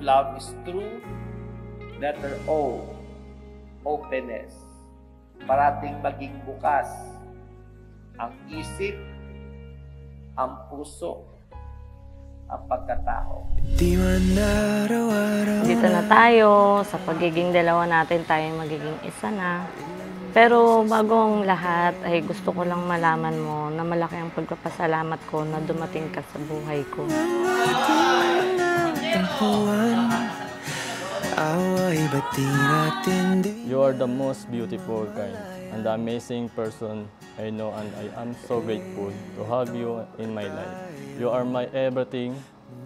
love is true. Letter O, openness. Parating maging bukas ang isip, ang puso, ang pagkatao. Dito na tayo, sa pagiging dalawa natin tayo magiging isa na. Pero bago ang lahat ay gusto ko lang malaman mo na malaki ang pagpapasalamat ko na dumating ka sa buhay ko. You are the most beautiful, kind, and the amazing person I know, and I am so grateful to have you in my life. You are my everything,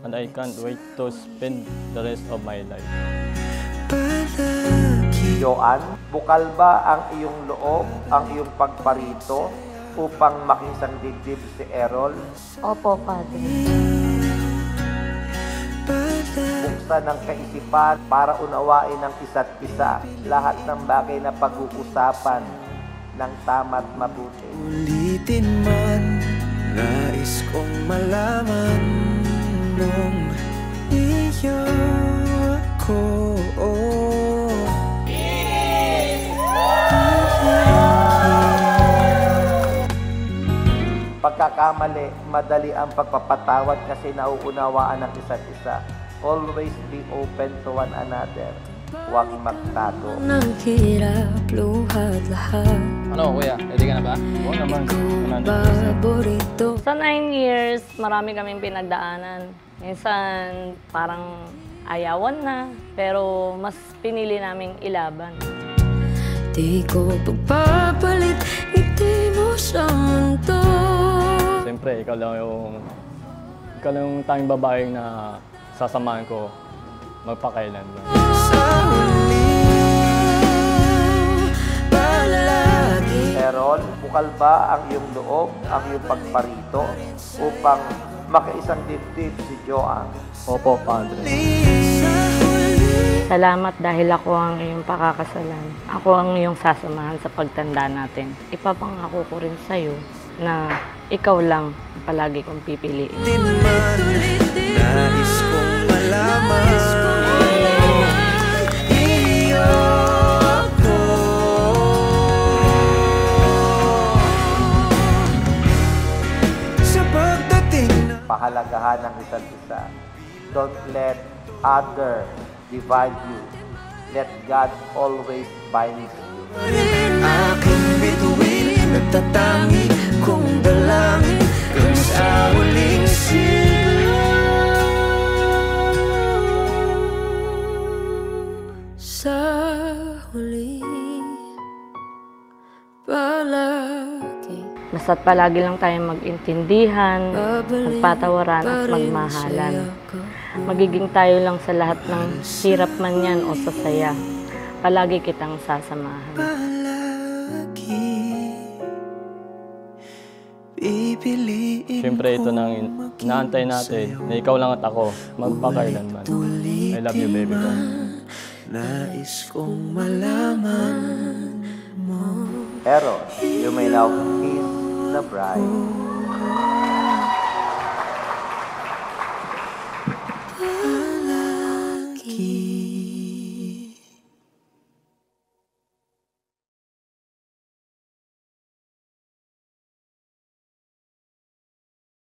and I can't wait to spend the rest of my life. Joanne, bukal ba ang iyong loob, ang iyong pagparito upang makisang dibdib si Errol? Opo, Padre. Buksan ng kaisipan para unawain ng isa't isa lahat ng bagay na pag-uusapan ng tama't mabuti. Ulitin man, nais kong malaman nung iyo ako. Pagkakamali, madali ang pagpapatawad kasi nauunawaan ng isa't isa. Always be open to one another. Huwag magtago. Nang hirap, luhat lahat. Ano, kuya? Ready ka na ba? Oo naman. Paborito. Sa 9 years, marami kaming pinagdaanan. Minsan, parang ayawan na, pero mas pinili naming ilaban. Di ko pagpapalit, ngiti mo sa mundo. Siyempre, ikaw lang yung tanging babaeng na sasamahan ko magpakailanman. Sa huli, palagi. Errol, bukal ba ang iyong loob, ang iyong pagparito upang makaisang dibdib si Joanne? Opo, Padre. Salamat dahil ako ang iyong pakakasalan. Ako ang iyong sasamahan sa pagtanda natin. Ipapangako ko rin sa'yo na ikaw lang ang palagi kong pipiliin. Nais kong malaman iyo ako. Sa pagdating na Pahalagahan ng isa't isa. Don't let other divide you. Let God always bind you. aking bituin, nagtatangi kong dalangin kung sa huling sigaw. Sa huli, palagi. Basta't palagi lang tayong mag-intindihan, magpatawaran at magmahalan. Magiging tayo lang sa lahat ng hirap man yan o sa saya. Palagi kitang sasamahan. Siyempre, ito nang inaantay natin na ikaw lang at ako magpakailanman. I love you, baby ko. Nais kong malaman mo. Errol, you may now kiss the bride.